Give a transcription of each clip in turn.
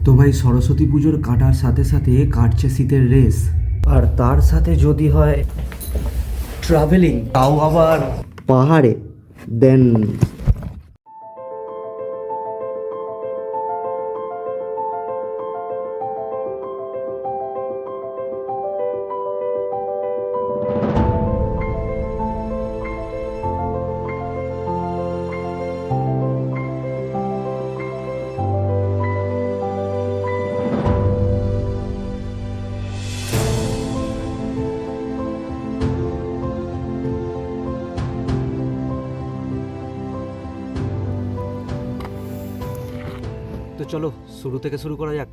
তো ভাই সরস্বতী পুজোর কাটার সাথে সাথে কাটছে শীতের রেস, আর তার সাথে যদি হয় ট্রাভেলিং, তাও আবার পাহাড়ে, দেন তো চলো শুরু থেকে শুরু করা যাক।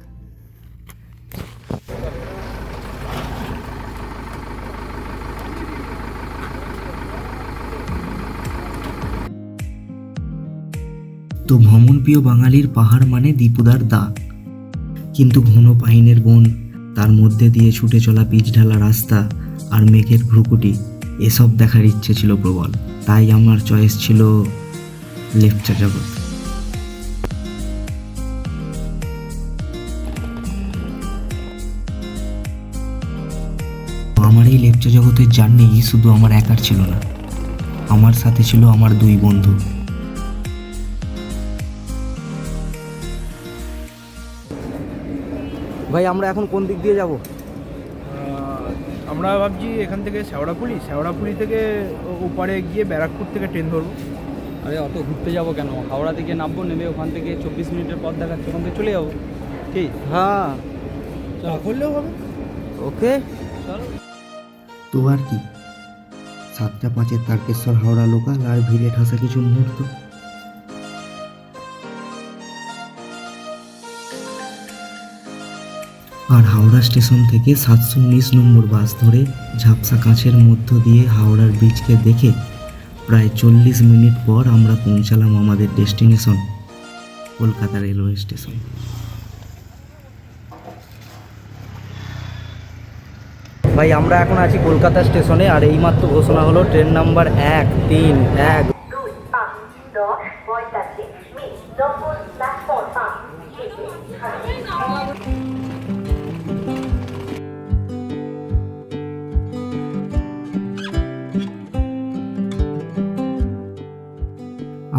তো ভ্রমণপ্রিয় বাঙালির পাহাড় মানে দীপুদার দাগ, কিন্তু ঘন পাইনের বন, তার মধ্যে দিয়ে ছুটে চলা পিচ ঢালা রাস্তা আর মেঘের ভ্রুকুটি, এসব দেখার ইচ্ছে ছিল প্রবল। তাই আমার চয়েস ছিল লেপচা জগৎ। আমার এই লেপচা জগতের জার্নি শুধু আমার একার ছিল না, আমার সাথে ছিল আমার দুই বন্ধু। ভাই আমরা এখন কোন দিক দিয়ে যাব? আমরা ভাবছি এখান থেকে শেওড়াফুলি থেকে ওপারে গিয়ে ব্যারাকপুর থেকে ট্রেন ধরবো। আরে অত ঘুরতে যাবো কেন? হাওড়া থেকে নামবো, নেমে ওখান থেকে 24 মিনিটের পথ দেখাচ্ছে, ওখান থেকে চলে যাবো। কি? হ্যাঁ চা করলেও হবে। ওকে চল। তো আর কি, 7টা 5 তারকেশ্বর হাওড়া লোকাল আর ভিড়ে ঠাসা কিছু মুহূর্ত। আর হাওড়া স্টেশন থেকে 719 নম্বর বাস ধরে ঝাপসা কাঁচের মধ্য দিয়ে হাওড়ার ব্রিজকে দেখে প্রায় 40 মিনিট পর আমরা পৌঁছালাম আমাদের ডেস্টিনেশন, কলকাতা রেলওয়ে স্টেশন। ভাই আমরা এখন আছি কলকাতা স্টেশনে, আর এইমাত্র ঘোষণা হলো ট্রেন নাম্বার 131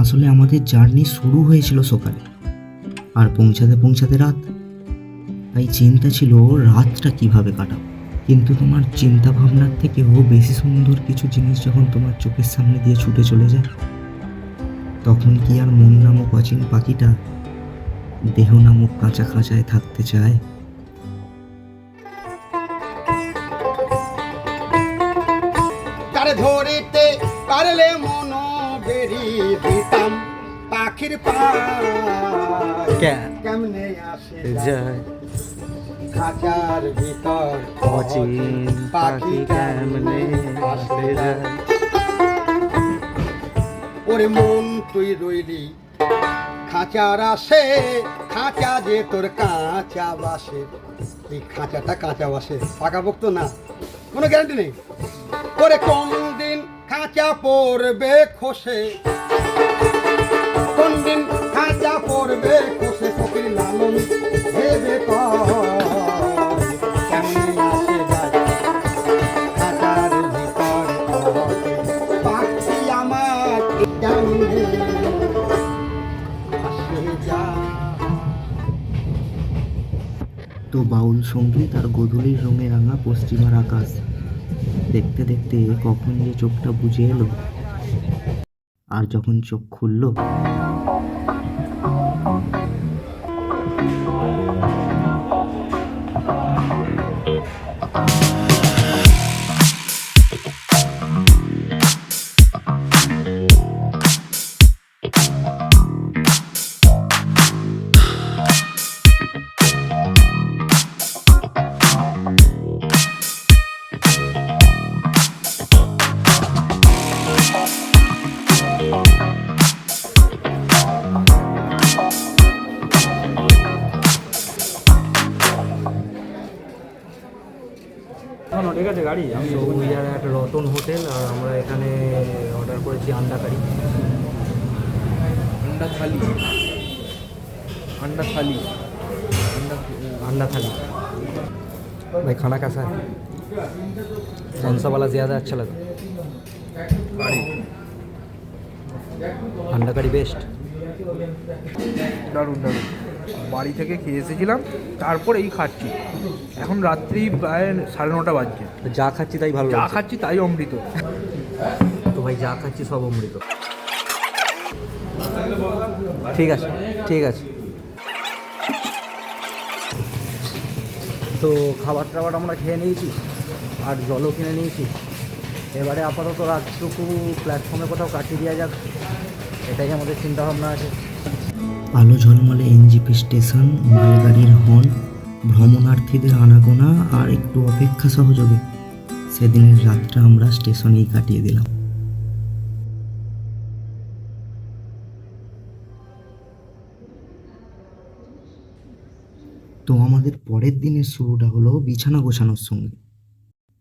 আসলে আমাদের জার্নি শুরু হয়েছিল সকালে আর পৌঁছাতে পৌঁছাতে রাত। তাই চিন্তা ছিল রাতটা কিভাবে কাটাবো, কিন্তু তোমার চিন্তা ভাবনার থেকেও বেশি সুন্দর কিছু জিনিস যখন তোমার চোখের সামনে দিয়ে ছুটে চলে যায়, তখন কি আর মন নামক অচিন পাখিটা দেহ নামক কাঁচা খাঁচায় থাকতে চায়? তারে ধরিতে পারলে মন বেরি দিতাম পাখির কেমনে আসে যায় খাঁচার ভিতর অচিন পাখি কেমনে আসে যায়। ওরে মন তুই রইলি খাঁচার আসে, খাঁচা যে তোর কাঁচা বাসে। এই খাঁচাটা কাঁচা বাসে, পাকাপোক্ত না, কোনো গ্যারান্টি নেই। ওরে কোন দিন খাঁচা পড়বে খসে, কোন দিন খাঁচা পড়বে খসে, ফকির লালন ভেবে কেমনে আসে যায় খাঁচার ভিতর পাখি আমার কেমনে আসে যায়। তো বাউল সঙ্গীত আর গোধূলির রঙে রাঙা পশ্চিমার আকাশ দেখতে দেখতে কখন যে চোখটা বুজে এলো, আর যখন চোখ খুললো ঠিক আছে গাড়ি আমি উই আর একটা রতন হোটেল, আর আমরা এখানে অর্ডার করেছি আন্ডা কারি। আন্ডা থালি अंडा थाली। भाई खाना कैसा है? कौन सा वाला ज़्यादा अच्छा लगा? अंडा करी बेस्ट। দারুণ দারুণ। বাড়ি থেকে খেয়ে এসেছিলাম, তারপর এই খাচ্ছি। এখন রাত্রি প্রায় 9:30 বাজছে। তো যা খাচ্ছি তাই ভালো যা লাগছে। খাচ্ছি তাই অমৃত। তো ভাই যা খাচ্ছি সব অমৃত। ঠিক আছে ঠিক আছে। তো খাবার টাবার আমরা খেয়ে নিয়েছি আর জলও কিনে নিয়েছি। এবারে আপাতত রাতটুকু প্ল্যাটফর্মে কোথাও কাটিয়ে দেওয়া যাক, এটাই আমাদের চিন্তাভাবনা আছে। আলো ঝলমলে এনজিপি স্টেশন, মালগাড়ির হর্ন, ভ্রমণার্থীদের আনাগোনা আর একটু অপেক্ষা সহযোগে সেদিনের রাতটা আমরা স্টেশনেই কাটিয়ে দিলাম। তো আমাদের পরের দিনের শুরুটা হলো বিছানা গোছানোর সঙ্গে।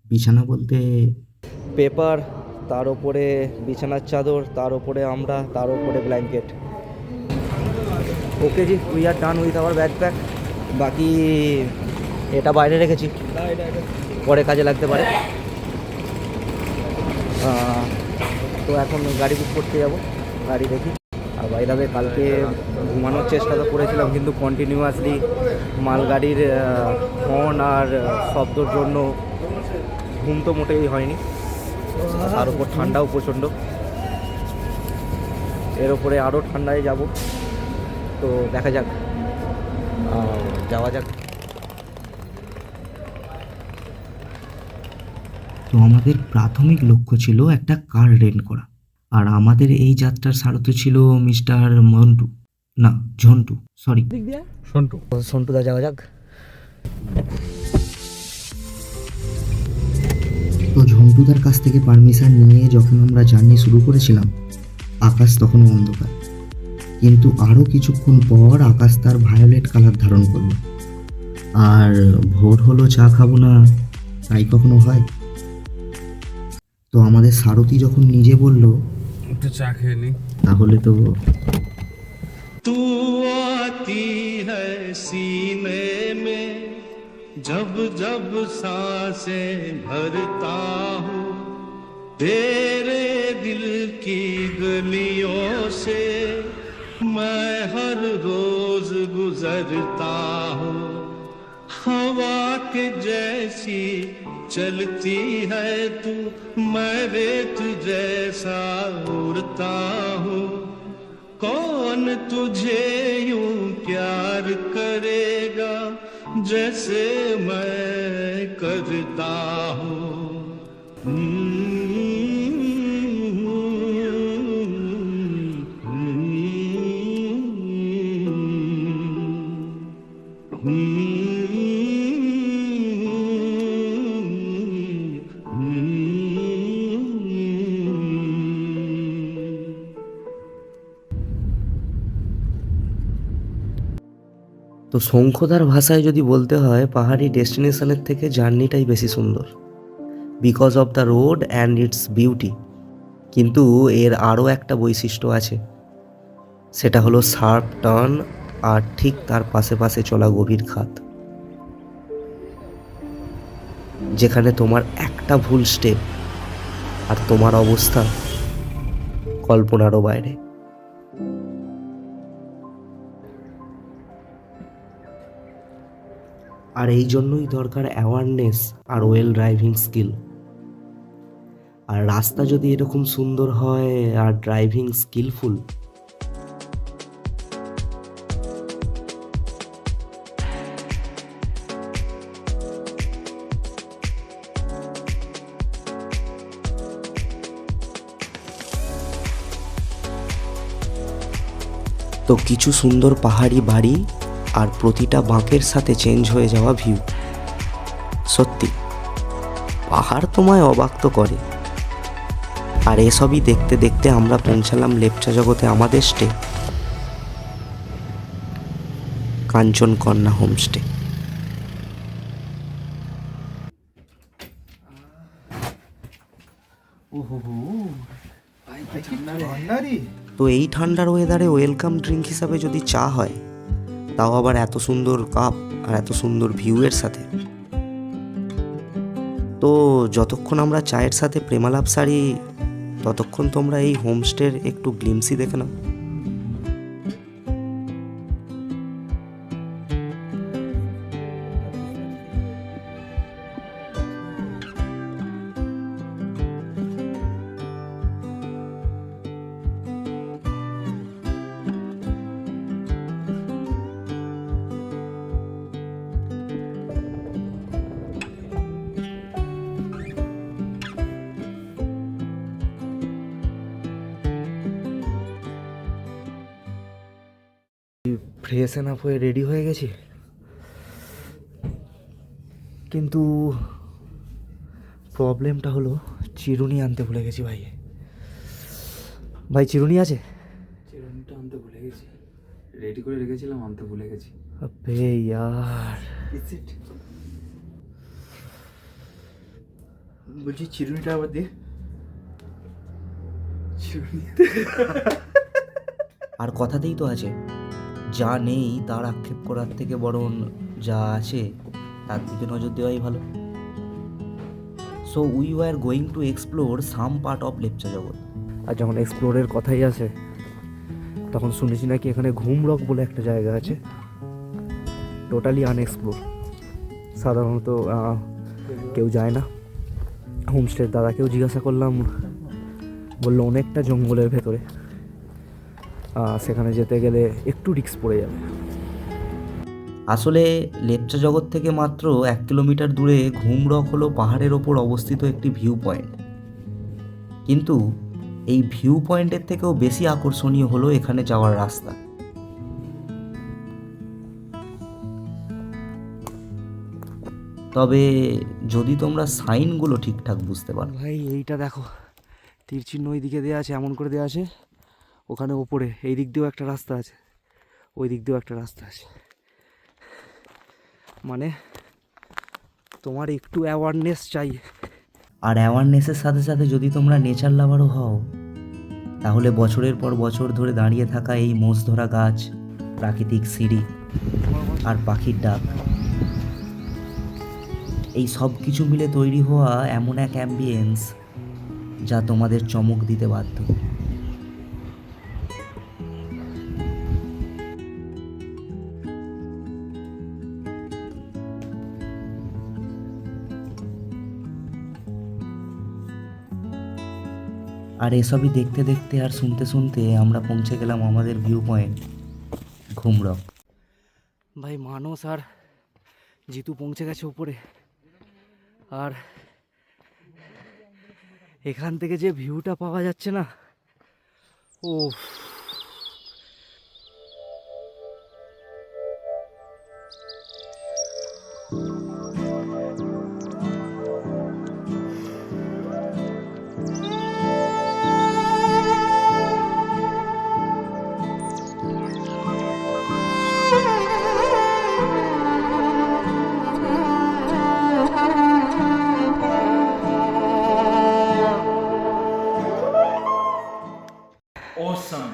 বিছানা বলতে পেপার, তার উপরে বিছানার চাদর, তার উপরে আমরা, তার উপরে blanket. Okay G, we are done with our backpack. বাকি এটা বাইরে রেখেছি, পরে কাজে লাগতে পারে। তো এখন গাড়ি বুক করতে যাব, গাড়ি দেখি। আর বাইরে কালকে ঘুমানোর চেষ্টা তো করেছিলাম, কিন্তু কন্টিনিউয়াসলি মালগাড়ির হর্ন আর শব্দর জন্য ঘুম তো মোটেই হয়নি। তার উপর ঠান্ডাও প্রচণ্ড, এর ওপরে আরও ঠান্ডায় যাব। তো দেখা যাক, যাওয়া যাক। তো আমাদের প্রাথমিক লক্ষ্য ছিল একটা কার রেন্ট করা, আর আমাদের এই যাত্রার সারথি ছিল মিস্টার সন্টুদা। যাওয়া যাক। তো ঝন্টুদার কাছ থেকে পারমিশন নিয়ে যখন আমরা জার্নি শুরু করেছিলাম, আকাশ তখনও অন্ধকার, কিন্তু আরও কিছুক্ষণ পর আকাশ তার ভায়োলেট কালার ধারণ করলো। আর ভোর হলো, চা খাবো না তাই কখনো হয়? তো আমাদের সারথি যখন নিজে বলল একটু চা খেয়ে নি, তাহলে তো तू आती है सीने में जब जब सांसें भरता हूँ, तेरे दिल की गलियों से मैं हर रोज गुजरता हूँ। हवा के जैसी चलती है तू, मैं रेत जैसा उड़ता हूँ। कौन तुझे यूं प्यार करेगा जैसे मैं करता हूँ। তো শঙ্খদার ভাষায় যদি বলতে হয়, পাহাড়ি ডেস্টিনেশনের থেকে জার্নিটাই বেশি সুন্দর, because of the road and it's beauty. কিন্তু এর আরও একটা বৈশিষ্ট্য আছে, সেটা হলো শার্প টার্ন আর ঠিক তার পাশে পাশে চলা গভীর খাত, যেখানে তোমার একটা ভুল স্টেপ আর তোমার অবস্থা কল্পনারও বাইরে। আর এই জন্যই দরকার awareness are well driving skill. আর রাস্তা যদি এরকম সুন্দর হয় আর ড্রাইভিং স্কিলফুল, তো কিছু সুন্দর পাহাড়ি বাড়ি আর প্রতিটা বাঁকের সাথে চেঞ্জ হয়ে যাওয়া ভিউ। সত্যি পাহাড় তোমায় অবাক তো করে। আর এসবই দেখতে দেখতে আমরা পৌঁছালাম লেপচা জগতে আমাদের স্টে, কাঞ্চনকন্যা হোমস্টে। তো এই ঠান্ডার ওয়েদারে ওয়েলকাম ড্রিঙ্ক হিসাবে যদি চা হয়, তাও আবার এত সুন্দর কাপ আর এত সুন্দর ভিউয়ের সাথে। তো যতক্ষণ আমরা চায়ের সাথে প্রেমালাপ সারি ততক্ষণ তোমরা এই হোমস্টের একটু গ্লিমসই দেখে নাও। ফ্রেশ আপ হয়ে রেডি হয়ে গেছি, কিন্তু প্রবলেমটা হলো চিরুনি আনতে ভুলে গেছি। ভাই ভাই চিরুনি আছে? চিরুনিটা আনতে ভুলে গেছি, রেডি করে রেখেছিলাম, আনতে ভুলে গেছি। আবে ইয়ার, বলছি চিরুনিটা আবার দিয়ে। আর কথাতেই তো আছে, যা নেই তার আক্ষেপ করার থেকে বরং যা আছে তার দিকে নজর দেওয়াই ভালো। So we were going to explore some part of Lepcha জগৎ। আর যখন এক্সপ্লোরের কথাই আসে তখন শুনেছি নাকি এখানে ঘুম রক বলে একটা জায়গা আছে, টোটালি আনএক্সপ্লোর, সাধারণত কেউ যায় না। হোমস্টের দাদাকেও জিজ্ঞাসা করলাম, বললো অনেকটা জঙ্গলের ভেতরে, সেখানে যেতে গেলে একটু রিস্ক পড়ে যাবে। আসলে লেপচা জগৎ থেকে মাত্র 1 কিলোমিটার দূরে ঘুম রক হলো পাহাড়ের ওপর অবস্থিত একটি ভিউ পয়েন্ট, কিন্তু এই ভিউ পয়েন্টের থেকেও বেশি আকর্ষণীয় হলো এখানে যাওয়ার রাস্তা। তবে যদি তোমরা সাইনগুলো ঠিকঠাক বুঝতে পারো। ভাই এইটা দেখো, তীর চিহ্ন ওই দিকে দেওয়া আছে, এমন করে দেওয়া আছে, ওখানে ওপরে এই দিক দিয়েও একটা রাস্তা আছে, ওই দিক দিয়েও একটা রাস্তা আছে। মানে তোমার একটু অ্যাওয়ারনেস চাই। আর অ্যাওয়ারনেসের সাথে সাথে যদি তোমরা নেচার লাভারও হও, তাহলে বছরের পর বছর ধরে দাঁড়িয়ে থাকা এই মোষ ধরা গাছ, প্রাকৃতিক সিঁড়ি আর পাখির ডাক, এই সব কিছু মিলে তৈরি হওয়া এমন এক অ্যাম্বিয়েন্স যা তোমাদের চমক দিতে বাধ্য। আর এসবই দেখতে দেখতে আর শুনতে শুনতে আমরা পৌঁছে গেলাম আমাদের ভিউ পয়েন্ট ঘুম রক। ভাই মানস আর জিতু পৌঁছে গেছে উপরে, আর এখান থেকে যে ভিউটা পাওয়া যাচ্ছে না, ও Awesome.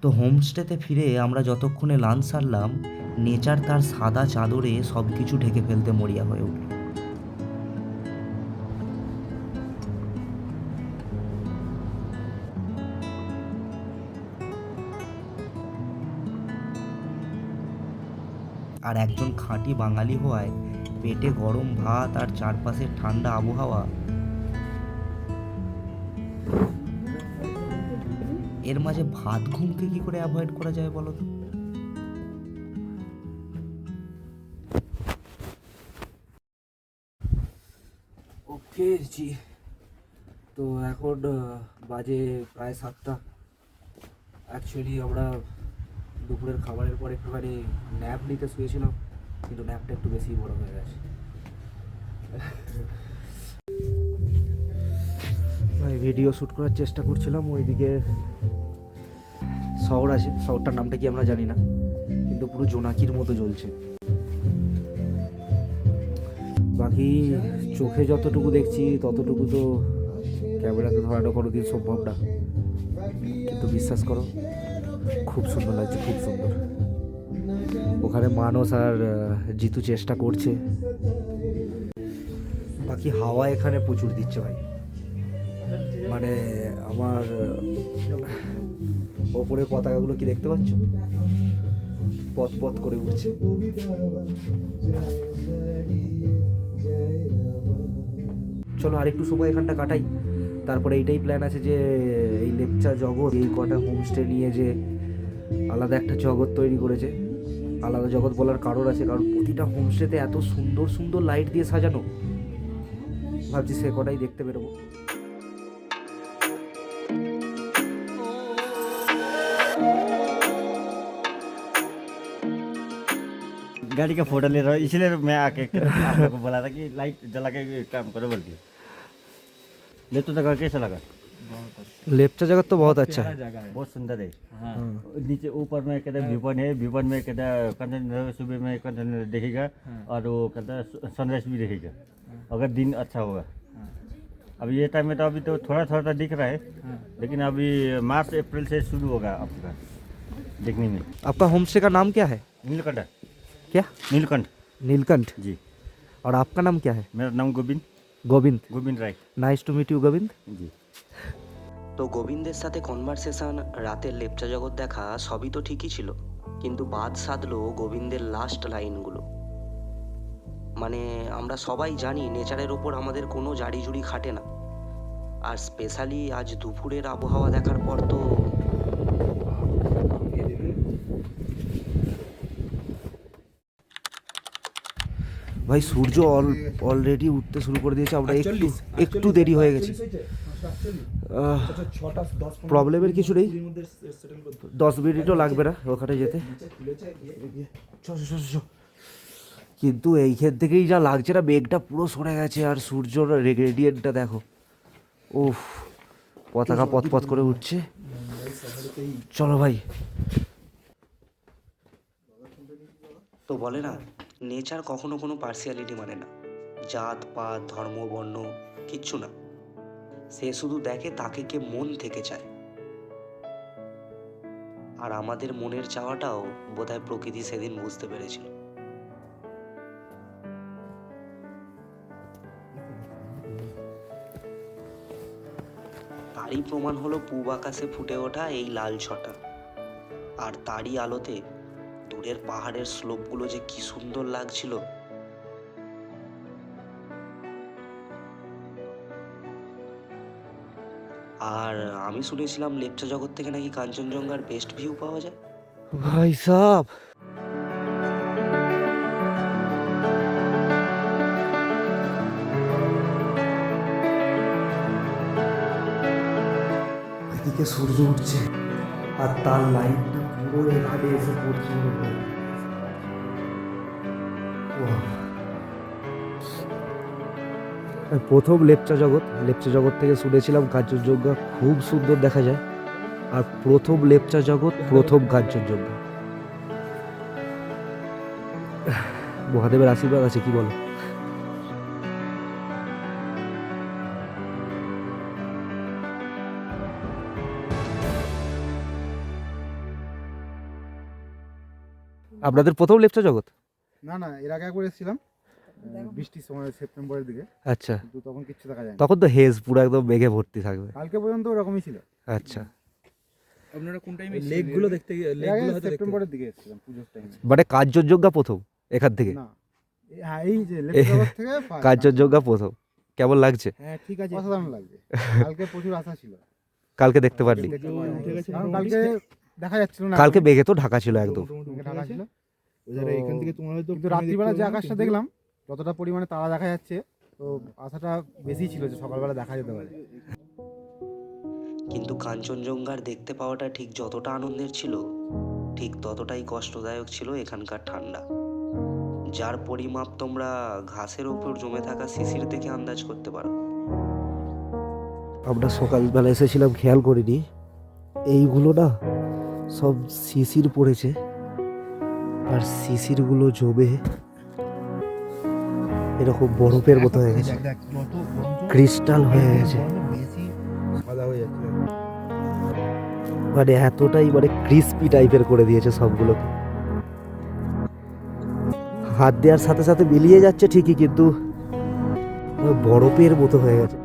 তো হোমস্টেতে ফিরে আমরা যতক্ষণে লাঞ্চ সারলাম, নেচার তার সাদা চাদরে সব কিছু ঢেকে ফেলতে মরিয়া হয়ে উঠল। আর একজন খাঁটি বাঙালি হওয়ায় পেটে গরম ভাত আর চারপাশের ঠান্ডা আবহাওয়া, এর মাঝে ভাত ঘুমকে কি করে অ্যাভয়েড করা যায় বলো তো? ওকে জি, তো এখন বাজে প্রায় 7টা। অ্যাকচুয়ালি আমরা দুপুরের খাবারের পর একটুখানি ন্যাপ নিতে শুয়েছিলাম, কিন্তু ন্যাপটা একটু বেশি বড় হয়ে গেছে। আমি ভিডিও শ্যুট করার চেষ্টা করছিলাম, ওইদিকে শহর আছে, শহরটার নামটা কি আমরা জানি না, কিন্তু পুরো জোনাকির মতো জ্বলছে। বাকি চোখে যতটুকু দেখছি ততটুকু তো ক্যামেরাতে ধরাটা কোনোদিন সম্ভব না, কিন্তু বিশ্বাস করো খুব সুন্দর লাগছে, খুব সুন্দর। ওখানে মানস আর জিতু চেষ্টা করছে। বাকি হাওয়া এখানে প্রচুর দিচ্ছে ভাই, মানে আমার ওপরে পতাকাগুলো কি দেখতে পাচ্ছ, পথ পথ করে উঠছে। চলো আরেকটু সময় এখানটা কাটাই, তারপরে এইটাই প্ল্যান আছে যে এই লেপচা জগৎ, এই কটা হোমস্টে নিয়ে যে আলাদা একটা জগৎ তৈরি করেছে। আলাদা জগৎ বলার কারণ আছে, কারণ প্রতিটা হোমস্টেতে এত সুন্দর সুন্দর লাইট দিয়ে সাজানো, ভাবছি সে কটাই দেখতে বেরোবো। गाड़ी का फोटो ले रहा हूँ, इसलिए मैं आके आप लोग को बोला था कि लाइट जला के काम करो बोल के। ले तो जगह कैसा लगा? লেপচা জগৎ তো বহুত আচ্ছা है। बहुत सुंदर है। हाँ। नीचे ऊपर में कहते व्यू पॉइंट है, व्यू पॉइंट में कहते कंटेनर सुबह में कंटेनर देखेगा और वो कहता सनराइज भी देखेगा अगर दिन अच्छा होगा। अब ये टाइम में तो अभी तो थोड़ा थोड़ा दिख रहा है, लेकिन अभी मार्च अप्रैल से शुरू होगा आपका देखने में। आपका होमस्टे का नाम क्या है? नीलकंठ। क्या? नीलकंठ नीलकंठ। जी। और आपका नाम क्या है? मेरा नाम Govind Govind Rai. Nice to meet you Govind. Ji. তো গোবিন্দের সাথে কনভারসেশন, রাতের লেপচা জগৎ দেখা সবই তো ঠিকই ছিল, কিন্তু বাদ সাধলো গোবিন্দের লাস্ট লাইনগুলো। মানে আমরা সবাই জানি নেচারের ওপর আমাদের কোনো জারি জুড়ি খাটে না, আর স্পেশালি আজ দুপুরের আবহাওয়া দেখার পর তো ভাই সূর্য অলরেডি উঠতে শুরু করে দিয়েছে, আমরা একটু দেরি হয়ে গেছি। প্রবলেমের কিছু নেই, 10 মিনিটও লাগবে না ওখানে যেতে। কিন্তু এইখান থেকেই যা লাগছে না, মেঘটা পুরো সরে গেছে আর সূর্যর রেডিয়েন্টটা দেখো, উফ, পতাকা পথ পথ করে উঠছে। চলো ভাই। তো বলে না, নেচার কখনো কোনো পার্সিয়ালিটি মানে না, জাত পাত ধর্ম বর্ণ কিচ্ছু না, সে শুধু দেখে তাকে কে মন থেকে চায়। আর আমাদের মনের চাওয়াটাও বোধহয় প্রকৃতি সেদিন বুঝতে পেরেছিল। তারই প্রমাণ হলো পূব আকাশে ফুটে ওঠা এই লাল ছটা, আর তারই আলোতে দূরের পাহাড়ের স্লোপগুলো যে কি সুন্দর লাগছিল। আর আমি শুনেছিলাম লেপচা জগৎ থেকে নাকি কাঞ্চনজঙ্ঘার বেস্ট ভিউ পাওয়া যায়। ভাই সাব, এদিকে সূর্য উঠছে আর তার লাইটটা পুরো এখানে এসে পড়ছে। প্রথম লেপচা জগৎ থেকে শুনেছিলাম কাঞ্চনজঙ্ঘা খুব সুন্দর দেখা যায়, আর প্রথম লেপচা জগৎ প্রথম কাঞ্চনজঙ্ঘা। মহাদেবের আশীর্বাদ আছে, কি বলো? আপনাদের প্রথম লেপচা জগৎ? না না, এর আগে একবার এসেছিলাম বৃষ্টির সময় সেপ্টেম্বরের দিকে, আচ্ছা, কিন্তু তখন কিচ্ছু দেখা যায় না। তখন তো হেজ পুরো একদম মেঘে ভর্তি থাকবে। কালকে পর্যন্ত ওরকমই ছিল। আচ্ছা, আপনারা কোন টাইমে লেকগুলো দেখতে সেপ্টেম্বরের দিকে এসেছিলাম পুজোর টাইমে। মানে কাঞ্চনজঙ্ঘা প্রথম এখান থেকে? না, হ্যাঁ, এই যে লেকজগৎ থেকে কাঞ্চনজঙ্ঘা প্রথম। কেমন লাগছে? হ্যাঁ ঠিক আছে, অসাধারণ লাগছে। কালকে প্রচুর আশা ছিল, কালকে দেখতে পারলি? কারণ কালকে দেখা যাচ্ছিল না, কালকে মেঘে তো ঢাকা ছিল একদম। ঢাকা ছিল। কিন্তু রাত্রিবেলা যে আকাশটা দেখলাম, যতটা পরিমাণে তারা দেখা যাচ্ছে, তো আশাটা বেশি ছিল যে সকালবেলা দেখা যেতে পারে। কিন্তু কাঞ্চনজঙ্ঘার দেখতে পাওয়াটা ঠিক যতটা আনন্দের ছিল, ঠিক ততটাই কষ্টদায়ক ছিল এখানকার ঠান্ডা, যার পরিমাপ তোমরা ঘাসের ওপর জমে থাকা শিশির দেখে আন্দাজ করতে পারো। আমরা সকালবেলা এসেছিলাম, খেয়াল করিনি, এইগুলো না সব শিশির পড়েছে, আর শিশিরগুলো জমে এরকম বরফের মতো হয়ে গেছে, ক্রিস্টাল হয়ে গেছে, সাদা হয়ে যাচ্ছে। মানে এতটাই মানে ক্রিস্পি টাইপের করে দিয়েছে সবগুলোকে। হাত দেওয়ার সাথে সাথে মিলিয়ে যাচ্ছে ঠিকই, কিন্তু বরফের মতো হয়ে গেছে।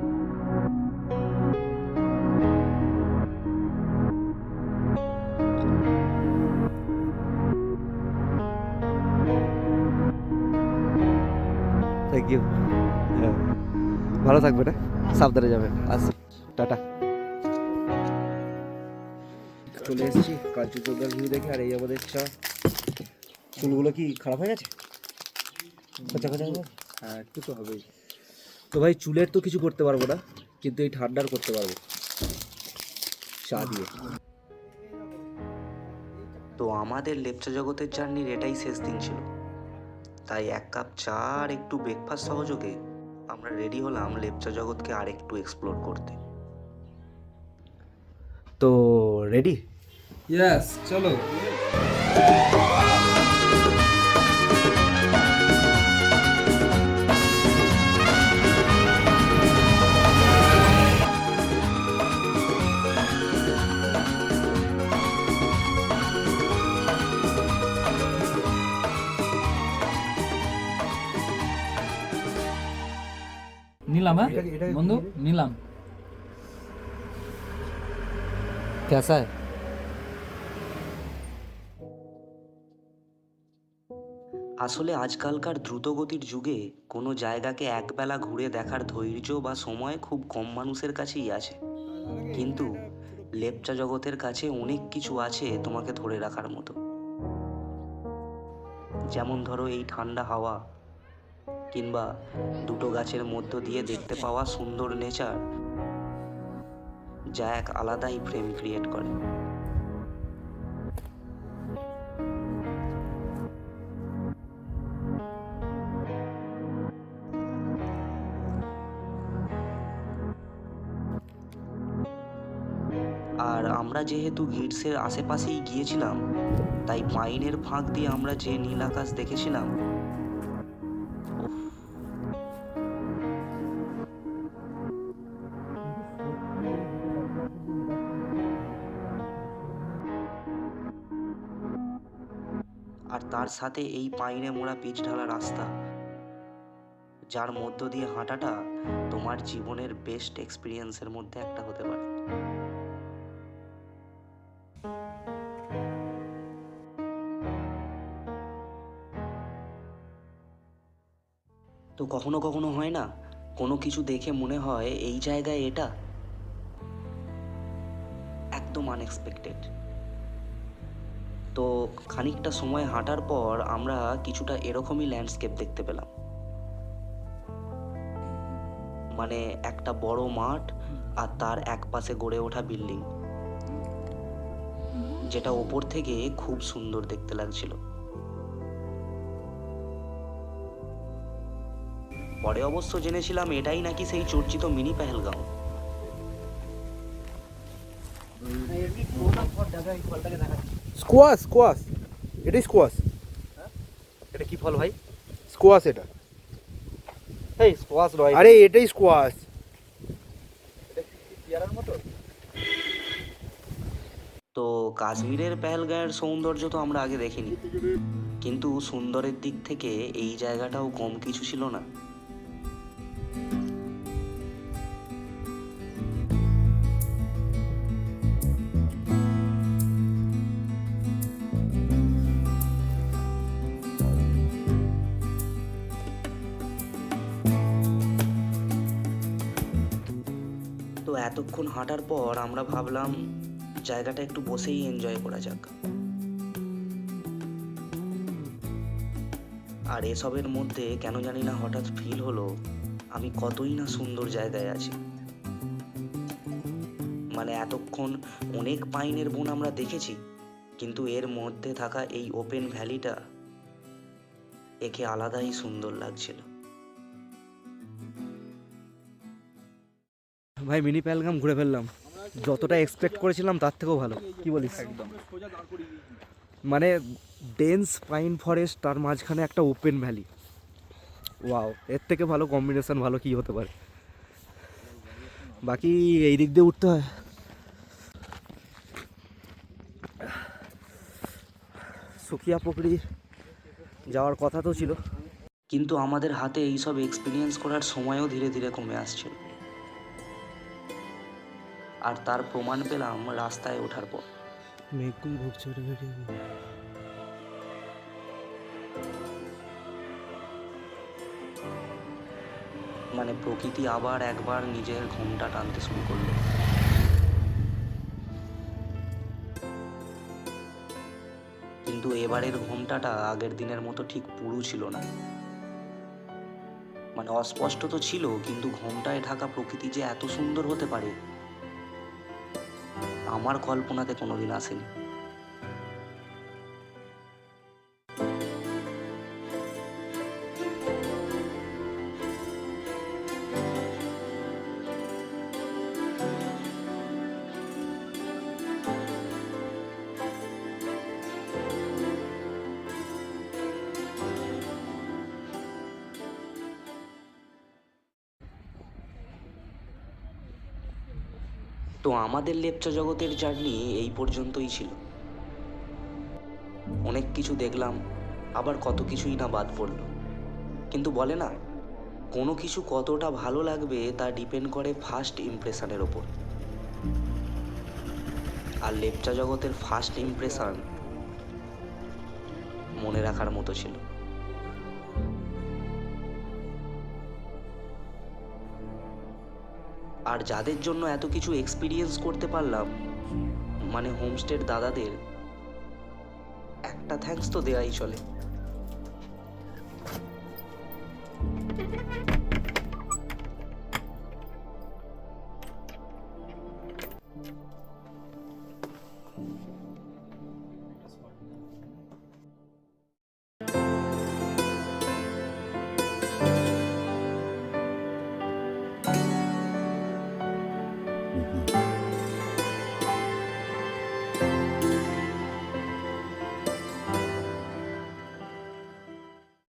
থ্যাংক ইউ, ভালো থাকবে না, সাবধানে যাবে, আসি, টাটা। চলে এসেছি কাঞ্চনজঙ্ঘার ভিউ দেখে, আর এই আমাদের চা। চুলগুলো কি খারাপ হয়ে গেছে? খোঁচা খোঁচা হয়ে গেছে? হ্যাঁ, একটু তো হবেই। তো ভাই চুলের তো কিছু করতে পারবো না, কিন্তু এই ঠান্ডার করতে পারবো চা দিয়ে। তো আমাদের লেপচা জগতের জার্নির এটাই শেষ দিন ছিল, তাই 1 কাপ চা আর একটু ব্রেকফাস্ট সহযোগে আমরা রেডি হলাম লেপচা জগৎকে আর একটু এক্সপ্লোর করতে। তো রেডি? ইয়েস, চলো। নিলাম, হ্যাঁ বন্ধু, নিলাম। কেসা है? আসলে আজকালকার দ্রুতগতির যুগে কোনো জায়গাকে একবেলা ঘুরে দেখার ধৈর্য বা সময় খুব কম মানুষের কাছেই আছে, কিন্তু লেপচা জগতের কাছে অনেক কিছু আছে তোমাকে ধরে রাখার মতো। যেমন ধরো এই ঠান্ডা হাওয়া, কিংবা দুটো গাছের মধ্য দিয়ে দেখতে পাওয়া সুন্দর নেচার, যা এক আলাদাই ফ্রেম ক্রিয়েট করে। আর আমরা যেহেতু গিটসের আশেপাশেই গিয়েছিলাম, তাই পাইনের ফাঁক দিয়ে আমরা যে নীল আকাশ দেখেছিলাম, উফ, আর তার সাথে এই পাইনে মোড়া পিচ ঢালা রাস্তা, যার মধ্য দিয়ে হাঁটাটা তোমার জীবনের বেস্ট এক্সপিরিয়েন্সের মধ্যে একটা হতে পারে। তো কখনো কখনো হয় না, কোনো কিছু দেখে মনে হয় এই জায়গায় এটা একদম আনএক্সপেক্টেড। তো খানিকটা সময় হাঁটার পর আমরা কিছুটা এরকমই ল্যান্ডস্কেপ দেখতে পেলাম, মানে একটা বড় মাঠ আর তার এক পাশে গড়ে ওঠা বিল্ডিং, যেটা ওপর থেকে খুব সুন্দর দেখতে লাগছিল। পরে অবশ্য জেনেছিলাম এটাই নাকি সেই চর্চিত মিনি পেহেলগাঁও। স্কোয়াশ, স্কোয়াশ, এটাই স্কোয়াশ। এটা কি ফল ভাই? স্কোয়াশ এটা। এই স্কোয়াশ নয়, আরে এটাই স্কোয়াশ। তো কাশ্মীরের পেহেলগাঁওয়ের সৌন্দর্য তো আমরা আগে দেখিনি, কিন্তু সুন্দরের দিক থেকে এই জায়গাটাও কম কিছু ছিল না। তো এতক্ষণ হাঁটার পর আমরা ভাবলাম জায়গাটা একটু বসেই এনজয় করা যাক। আর এসবের মধ্যে কেন জানি না হঠাৎ ফিল হলো আমি কতই না সুন্দর জায়গায় আছি। মানে এতক্ষণ অনেক পাইনের বন আমরা দেখেছি, কিন্তু এর মধ্যে থাকা এই ওপেন ভ্যালিটা একে আলাদাই সুন্দর লাগছিল। ভাই মিনি পেহেলগাম ঘুরে ফেললাম, যতটা এক্সপেক্ট করেছিলাম তার থেকেও ভালো। কি বলিস? একদম মানে ডেন্স পাইন ফরেস্ট, তার মাঝখানে একটা ওপেন ভ্যালি। ওয়াও, এর থেকে ভালো কম্বিনেশন ভালো কি হতে পারে। বাকি এই দিক দিয়ে উঠতে হয়। সুকিয়া পুকুরি যাওয়ার কথা তো ছিল, কিন্তু আমাদের হাতে এইসব এক্সপিরিয়েন্স করার সময়ও ধীরে ধীরে কমে আসছিল। আর তার প্রমাণ পেলাম রাস্তায় ওঠার পর। মেঘগুলো ঢুকছে মানে প্রকৃতি আবার একবার নিজের ঘোমটা টানতে শুরু করলো। কিন্তু এবারের ঘোমটাটা আগের দিনের মতো ঠিক পুরু ছিল না। মানে অস্পষ্ট তো ছিল, কিন্তু ঘোমটায় ঢাকা প্রকৃতি যে এত সুন্দর হতে পারে আমার কল্পনাতে কোনোদিন আসেনি। তো আমাদের লেপচা জগতের জার্নি এই পর্যন্তই ছিল। অনেক কিছু দেখলাম, আবার কত কিছুই না বাদ পড়লো। কিন্তু বলে না, কোনো কিছু কতটা ভালো লাগবে তা ডিপেন্ড করে ফার্স্ট ইমপ্রেশনের ওপর। আর লেপচা জগতের ফার্স্ট ইমপ্রেশন মনে রাখার মতো ছিল। আর যাদের জন্য এত কিছু এক্সপিরিয়েন্স করতে পারলাম, মানে হোমস্টের দাদাদের একটা থ্যাঙ্কস তো দেওয়াই চলে।